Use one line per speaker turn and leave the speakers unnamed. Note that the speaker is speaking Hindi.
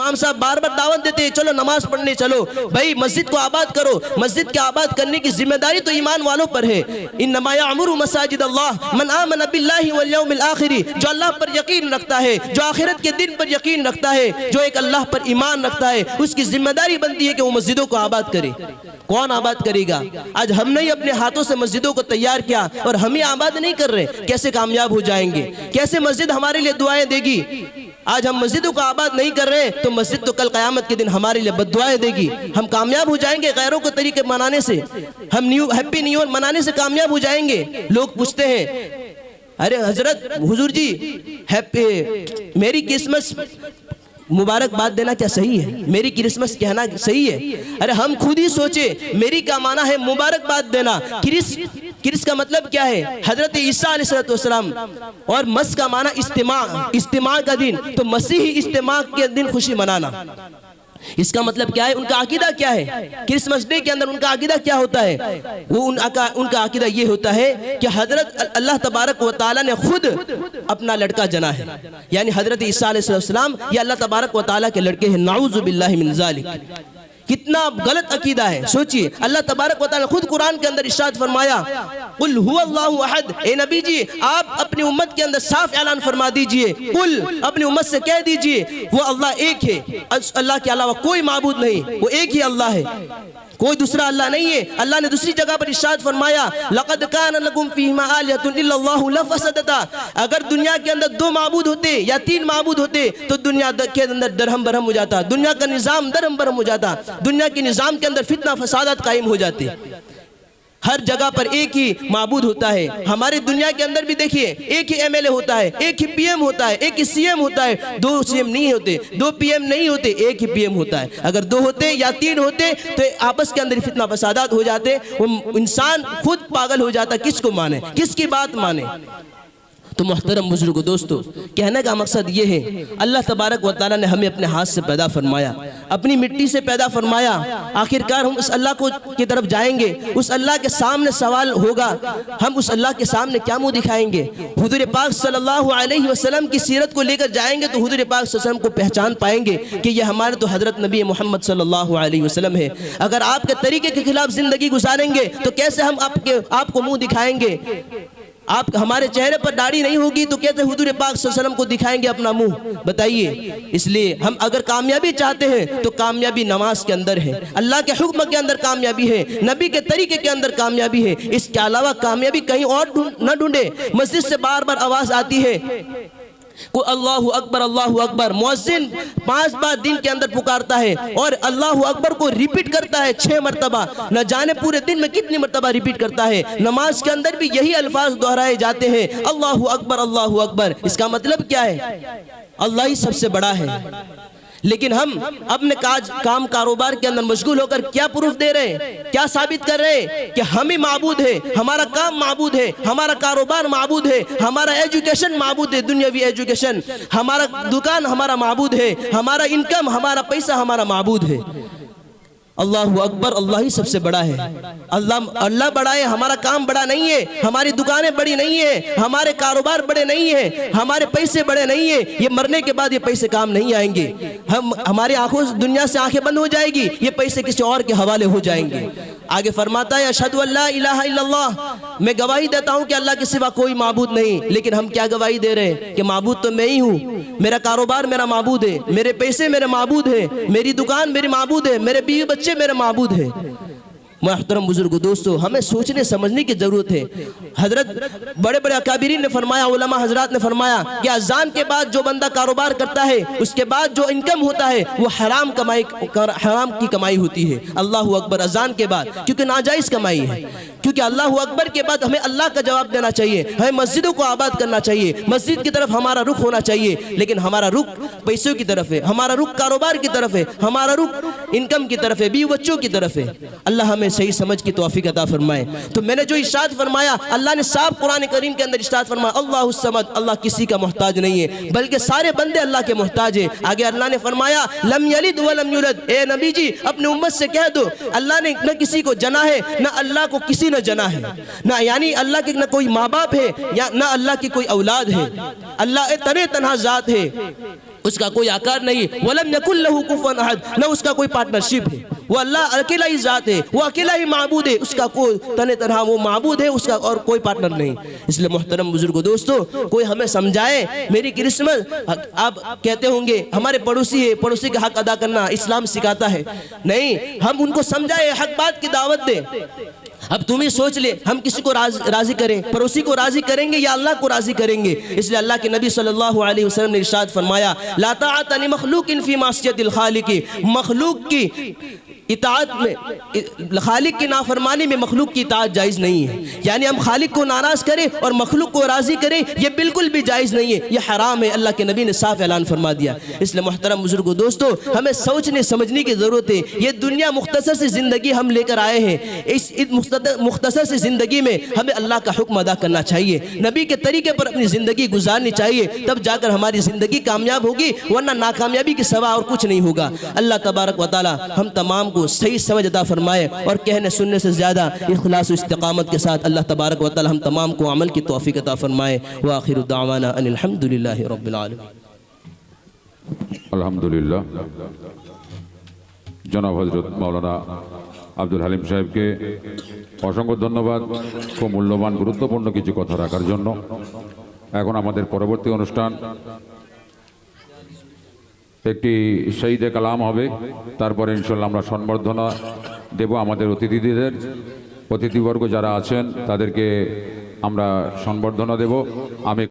इमाम साहब बार बार दावत देते हैं चलो नमाज पढ़ने चलो। भाई मस्जिद को आबाद करो, मस्जिद के आबाद करने की जिम्मेदारी तो ईमान वालों पर है। इन्नमा यअमुरु मसाजिद अल्लाह मन आमन बिल्लाहि वल यौमिल आखिर, जो अल्लाह पर यकीन रखता है, जो आखिरत के दिन पर यकीन रखता है, जो एक अल्लाह पर ईमान रखता है, उसकी जिम्मेदारी बनती है कि वो मस्जिदों को आबाद करे। कौन आबाद करेगा? आज हमने ही अपने हाथों से मस्जिदों को तैयार किया और हम ही आबाद नहीं कर रहे, कैसे कामयाब हो जाएंगे? कैसे मस्जिद हमारे लिए दुआएं देगी? आज हम मस्जिदों को आबाद नहीं कर रहे तो मस्जिद तो कल क़यामत के दिन हमारे लिए बद्दुआएं देगी। हम कामयाब हो जाएंगे गैरों के तरीके मनाने से, हम हैप्पी न्यू ईयर मनाने से कामयाब हो जाएंगे। लोग पूछते हैं अरे हजरत हुजूर जी हैप्पी मेरी क्रिसमस मुबारकबाद देना क्या सही है? मेरी क्रिसमस कहना सही है? अरे हम खुद ही सोचे, मेरी का माना है मुबारकबाद देना, क्रिस का मतलब क्या है? हजरत ईसा अलैहिस्सलाम, और मस का माना इस्तिमा का दिन, तो मसीही इस्तिमा के दिन खुशी मनाना। इसका मतलब क्या है? उनका अकीदा क्या है? क्रिसमस डे के अंदर उनका अकीदा क्या होता है? वो उनका अकीदा ये होता है कि हजरत अल्लाह तबारक व तआला ने खुद अपना लड़का जना है, यानी हजरत ईसा अलैहिस्सलाम ये अल्लाह तबारक व तआला के लड़के हैं। नाऊज़ु बिल्लाहि मिन ज़ालिक। कितना गलत अकीदा है, सोचिए। अल्लाह तबारक व तआला खुद कुरान के अंदर इरशाद फरमाया कुल हुवल्लाहु अहद। ए नबी जी आप अपनी उम्मत के अंदर साफ ऐलान फरमा दीजिए, कुल अपनी उम्मत से कह दीजिए वो अल्लाह एक है, अल्लाह के अलावा कोई माबूद नहीं, वो एक ही अल्लाह है, कोई दूसरा अल्लाह नहीं है। अल्लाह ने दूसरी जगह पर इरशाद फरमाया लक़द कान लकुम फ़ीहिमा आलिहतुन इल्लल्लाहु लफ़सदता। अगर दुनिया के अंदर दो माबूद होते या तीन माबूद होते तो दुनिया के अंदर दरहम बरहम हो जाता, दुनिया का निज़ाम दरहम बरहम हो जाता, दुनिया के निज़ाम के अंदर फितना फसादात कायम हो जाते। हर जगह पर एक ही माबूद होता है। हमारे दुनिया के अंदर भी देखिए एक ही एमएलए होता है, एक ही पीएम होता है, एक ही सीएम होता है। दो सीएम नहीं होते, दो पीएम नहीं होते, एक ही पीएम होता है। अगर दो होते या तीन होते तो आपस के अंदर फितना फसादात हो जाते, वो इंसान खुद पागल हो जाता, किसको माने, किसकी बात माने। तो मोहतरम बुजुर्गों दोस्तों, कहने का मकसद ये है अल्लाह तबारक व तआला ने हमें अपने हाथ से पैदा फरमाया, अपनी मिट्टी से पैदा फरमाया। आखिरकार हम उस अल्लाह को की तरफ जाएंगे, उस अल्लाह के सामने सवाल होगा, हम उस अल्लाह के सामने क्या मुंह दिखाएंगे? हुजूर पाक सल्लल्लाहु अलैहि वसल्लम की सीरत को लेकर जाएंगे तो हुजूर पाक सल्लल्लाहु अलैहि वसल्लम को पहचान पाएंगे कि ये हमारे तो हजरत नबी मोहम्मद सल्लल्लाहु अलैहि वसल्लम है। अगर आपके तरीके के खिलाफ जिंदगी गुजारेंगे तो कैसे हम आपको मुंह दिखाएंगे? आप हमारे चेहरे पर दाढ़ी नहीं होगी तो कैसे हुजूर पाक सल्लल्लाहु अलैहि वसल्लम को दिखाएंगे अपना मुंह? बताइए। इसलिए हम अगर कामयाबी चाहते हैं तो कामयाबी नमाज के अंदर है, अल्लाह के हुक्म के अंदर कामयाबी है, नबी के तरीके के अंदर कामयाबी है। इसके अलावा कामयाबी कहीं और न ढूंढे। मस्जिद से बार बार आवाज आती है को अल्लाहु अकबर, मुअज्जिन 5 बार दिन के अंदर पुकारता है और अल्लाहु अकबर को रिपीट करता है 6 मरतबा, न जाने पूरे दिन में कितनी मरतबा रिपीट करता है। नमाज के अंदर भी यही अल्फाज दोहराए जाते हैं, अल्लाहु अकबर अल्लाहु अकबर। इसका मतलब क्या है? अल्लाह ही सबसे बड़ा है। लेकिन हम अपने काम कारोबार के अंदर मशगूल होकर क्या प्रूफ दे रहे हैं, क्या साबित कर रहे हैं कि हम ही माबूद है, हमारा काम माबूद है, हमारा कारोबार माबूद है, हमारा एजुकेशन माबूद है, दुनियावी एजुकेशन, हमारा दुकान हमारा माबूद है, हमारा इनकम हमारा पैसा हमारा माबूद है। अल्लाहु अकबर, अल्लाह ही सबसे बड़ा है। अल्लाह बड़ा है, हमारा काम बड़ा नहीं है, हमारी दुकानें बड़ी नहीं है, हमारे कारोबार बड़े नहीं है, हमारे पैसे बड़े नहीं है। ये मरने के बाद ये पैसे काम नहीं आएंगे, हमारी आंखों दुनिया से आंखें बंद हो जाएगी, ये पैसे किसी और के हवाले हो जाएंगे। आगे फरमाता है अशहदु अल्ला इलाहा इल्लल्लाह, मैं गवाही देता हूँ कि अल्लाह के सिवा कोई माबूद नहीं। लेकिन हम क्या गवाही दे रहे हैं कि माबूद तो मैं ही हूँ, मेरा कारोबार मेरा माबूद है, मेरे पैसे मेरे माबूद है, मेरी दुकान मेरी माबूद है, मेरे बीवी बच्चे मेरे माबूद है। मोहतरम बुजुर्गों दोस्तों, हमें सोचने समझने की जरूरत है। हजरत बड़े बड़े अकाबिरीन ने फरमाया, उलमा हजरात ने फरमाया कि अजान के बाद जो बंदा कारोबार करता है उसके बाद जो इनकम होता है वो हराम की कमाई होती है। अल्लाहु अकबर अजान के बाद, क्योंकि नाजायज कमाई है। क्योंकि अल्लाहु अकबर के बाद हमें अल्लाह का जवाब देना चाहिए, हमें मस्जिदों को आबाद करना चाहिए, मस्जिद की तरफ हमारा रुख होना चाहिए। लेकिन हमारा रुख पैसों की तरफ है, हमारा रुख कारोबार की तरफ है, हमारा रुख इनकम की तरफ है, बीवी बच्चों की तरफ है। अल्लाह हमें सही समझ की तौफीक अता फरमाए। तो मैंने जो इरशाद फरमाया, अल्लाह ने साफ कुरान करीम के अंदर इरशाद फरमाया, अल्लाहु समद, अल्लाह किसी का मोहताज नहीं है, बल्कि सारे बंदे अल्लाह के मोहताज है। आगे अल्लाह ने फरमाया लम यलिद व लम यूलद, ए नबी जी अपनी उम्मत से कह दो अल्लाह ने न किसी को जना है, न अल्लाह को किसी ने न जना है, ना यानी अल्लाह के न कोई माँ बाप है या ना अल्लाह की कोई औलाद है। अल्लाह तने तन्हा जात है, उसका कोई आकार नहीं। वलम यकुल लहू कुफुवन अहद, न उसका कोई पार्टनरशिप है। वो अल्लाह अकेला ही जात है, वो अकेला ही माबूद है, उसका कोई तने तन्हा वो माबूद है, उसका और कोई पार्टनर नहीं। इसलिए मोहतरम बुजुर्गो दोस्तों, कोई हमें समझाए। मेरी क्रिसमस आप कहते होंगे हमारे पड़ोसी है, पड़ोसी का हक अदा करना इस्लाम सिखाता है। नहीं, हम उनको समझाए, हक बात की दावत दें। अब तुम ही सोच ले, हम किसी को राजी करें, पड़ोसी को राजी करेंगे या अल्लाह को राजी करेंगे? इसलिए अल्लाह के नबी सल्लल्लाहु अलैहि वसल्लम ने इरशाद फरमाया, ला ताअता लि मखलूकिन फी मासियतिल खालिक, मखलूक की इताअत में, खालिक की नाफरमानी में मखलूक की इताअत जायज़ नहीं है। यानी हम खालिक को नाराज़ करें और मखलूक को राज़ी करें, ये बिल्कुल भी जायज़ नहीं है, ये हराम है। अल्लाह के नबी ने साफ ऐलान फरमा दिया। इसलिए मोहतरम बुजुर्गो दोस्तों, हमें सोचने समझने की ज़रूरत है। ये दुनिया मुख्तसर से ज़िंदगी हम लेकर आए हैं, इस मुख्तसर से ज़िंदगी में हमें अल्लाह का हुक्म अदा करना चाहिए, नबी के तरीके पर अपनी ज़िंदगी गुजारनी चाहिए, तब जाकर हमारी ज़िंदगी कामयाब होगी, वरना नाकामयाबी के सिवा और कुछ नहीं होगा। अल्लाह तबारक व तआला हम तमाम को सही समझ अता फरमाए और कहने सुनने से ज़्यादा इखलास और इस्तिकामत के साथ अल्लाह तबारक व तआला हम तमाम को अमल की तौफीक अता फरमाए। व आखिरु दावाना अनिल हम्दुलिल्लाहि रब्बिल आलमीन।
अल्हम्दुलिल्लाह। जनाब हजरत मौलाना আব্দুল হালিম সাহেবকে অসংখ্য ধন্যবাদ খুব মূল্যবান গুরুত্বপূর্ণ কিছু কথা রাখার জন্য। এখন আমাদের পরবর্তী অনুষ্ঠান একটি শহীদে কালাম হবে, তারপরে ইনশাআল্লাহ আমরা সম্বর্ধনা দেব আমাদের অতিথিদের, অতিথিবর্গ যারা আছেন তাদেরকে আমরা সম্বর্ধনা দেব। আমি